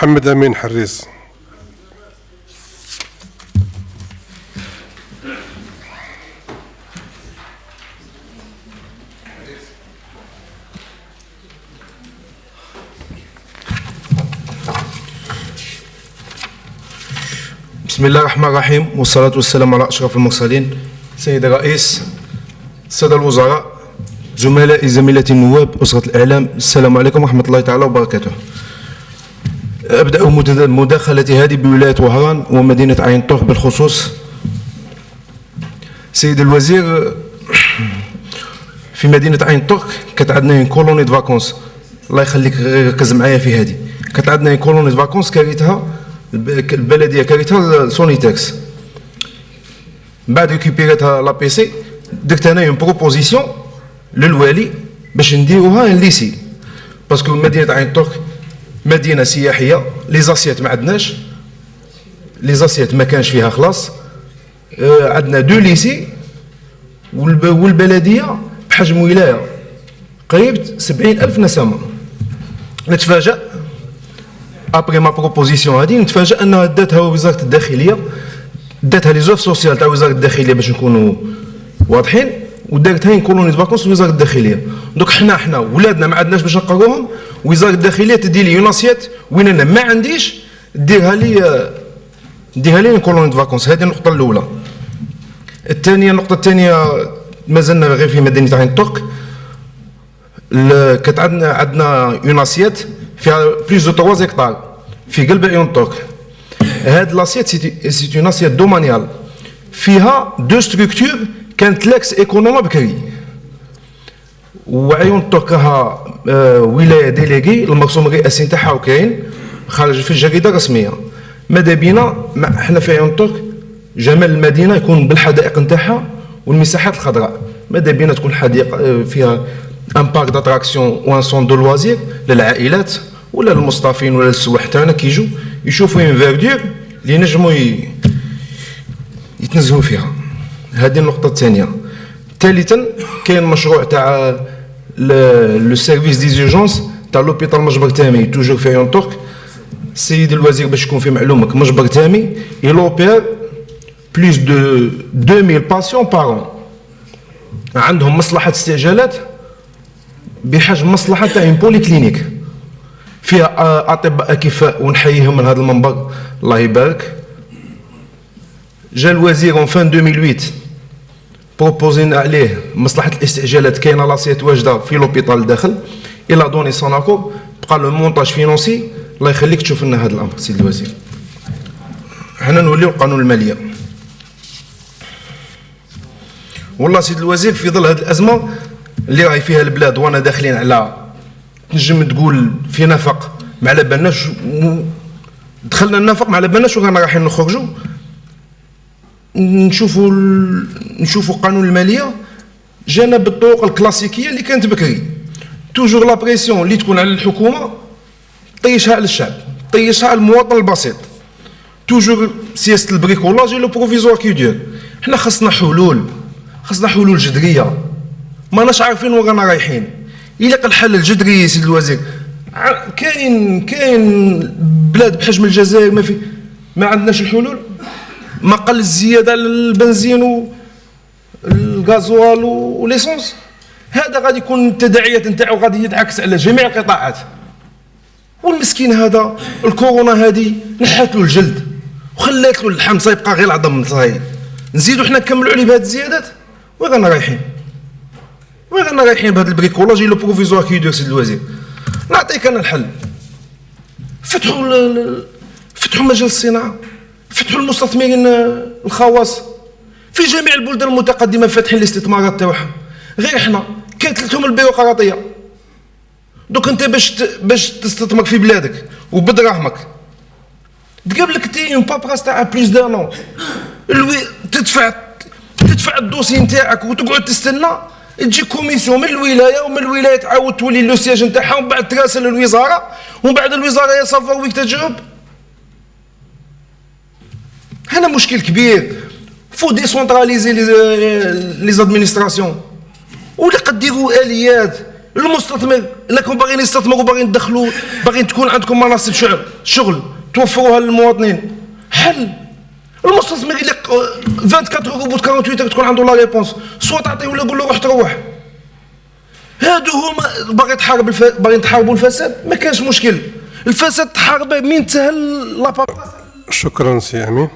محمد أمين حريص. بسم الله الرحمن الرحيم، والصلاة والسلام على أشرف المرسلين. سيد الرئيس، السادة الوزراء، زملائي زميلاتي النواب، أسرة الإعلام، السلام عليكم ورحمة الله تعالى وبركاته. أبدأ مداخلتي هذه بولاية وهران ومدينة عين طور بالخصوص. سيد الوزير، في مدينة عين طور كانت عندنا كولوني دو فاكونس، الله يخليك ركز معايا في هذه. كانت عندنا كولوني دو فاكونس كريتها البلديه كريتها سونيتكس، بعد ريكوبيريتها لا بي سي درت انا اون بروبوزيسيون للوالي باش نديروها ان ليسي، باسكو مدينه عين طور مدينه سياحيه، لي زاسيات ما عندناش، لي زاسيات ما كانش فيها خلاص. عندنا دو ليسي والبلديه بحجم ولايه قريب 70,000 نسمه. نتفاجأ ابري ما بروبوزيسيون هادي، نتفاجأ انها داتها وزاره الداخليه، داتها لي زوف سوسيال تاع وزاره الداخليه باش نكونوا واضحين، ودارتها كولوني دو فاكونس وزاره الداخليه. دوك حنا ولادنا ما عندناش باش نقروهم، وزاره الداخليه تدي لي يوناسيات وين انا ما عنديش، ديرها لي كولوني دو فاكونس. هذه النقطه الاولى. النقطه الثانيه، مازلنا غير في مدينه عين طور، كانت عندنا يوناسيات فيها بلوس دو 3 هكتار في قلب عيون طور. هاد لاسيت سي اون اسيت دومانيال فيها دو ستركتور كانت لاكس ايكونوما بكري، وعيون طور راها ولايه ديليغي، المرسوم الرئاسي نتاعها وكاين خارج في الجريده الرسميه. ماذا بينا حنا في عيون طور جمال المدينه يكون بالحدائق نتاعها والمساحات الخضراء. ماذا بينا تكون حديقه فيها ان بارك داتراكسيون وان سون دو لوازير للعائلات ولا للمصطافين ولا للسواح تاعنا كيجوا يشوفوا اون فيردور اللي ينجموا يتنزهوا فيها. هذه النقطة الثانية. ثالثا، كاين مشروع تاع لو سيرفيس ديزيرجونس تاع لوبيتال مجبر تامي توجور في عيون طور. السيد الوزير باش يكون في معلومك، مجبر تامي يلوبير بلوس دو 2000 باسيون بارون، عندهم مصلحة استعجالات بحجم مصلحة تاع اون بولي كلينيك فيها اطباء اكفاء، ونحييهم من هذا المنبر الله يبارك. جا الوزير اون فان 2008 بروبوزينا عليه مصلحه الاستعجالات، كاينه لاسيت واجده في لوبيتال الداخل، الى دوني سون اكور، بقى لو مونتاج فينونسي. الله يخليك تشوف لنا هذا الامر سيد الوزير. حنا نوليو القانون الماليه. والله سيد الوزير، في ظل هذه الازمه اللي راهي فيها البلاد وانا داخلين على، تنجم تقول في نفق ما على بالناش، دخلنا النفق ما على بالناش ورانا رايحين نخرجوا. نشوفوا قانون الماليه جانا بالطرق الكلاسيكيه اللي كانت بكري، توجور لا بريسيون اللي تكون على الحكومه طيشها على الشعب، طيشها على المواطن البسيط، توجور سياسه البريكولاج لو بروفيزوار كيدير. حنا خصنا حلول جذريه، ماناش عارفين وين رانا رايحين. إلا الحل الجذري سيد الوزير، كاين بلاد بحجم الجزائر ما عندناش الحلول. ما قل الزياده على البنزين والغازوال وليسونس، هذا غادي يكون التداعيات نتاعو غادي يتعكس على جميع القطاعات. والمسكين هذا الكورونا هذه نحات له الجلد وخلات له اللحم يبقى غير العظم صاي، نزيدو حنا نكملوا عليه بهذه الزيادات. وين رانا رايحين بهذا البريكولاج لو بروفيزوار كيدير سيد الوزير؟ نعطيك انا الحل. فتحوا مجال الصناعه، فتحوا المستثمرين الخواص في جميع البلدان المتقدمه، فاتحين الاستثمارات تاعهم. غير احنا كانت لهم البيروقراطيه. دوك انت باش تستثمر في بلادك وبدراهمك تقابلك تي اون بابراس تاع بلوس دان اون، تدفع الدوسي نتاعك وتقعد تستنى تجي كوميسيون من الولايه تعاود تولي لو سياج نتاعها، ومن بعد تراسل الوزاره، ومن بعد الوزاره يا صافا ويك تجاوب. هنا مشكل كبير. فو ديسونتراليزي لي زادمينستراسيون، ولا قد ديروا اليات المستثمر لكم باغيين يستثمروا، باغيين تدخلوا، باغيين تكون عندكم منصه شغل توفروها للمواطنين، حل. المستثمر اللي 24 اور بوت 48 تكون عنده لا ريبونس، سوا تعطيه ولا قول له روح تروح. هادو هما باغيين تحاربوا الفساد، ما كانش مشكل. الفساد تحاربه من تهل لابا. شكرا سي امين.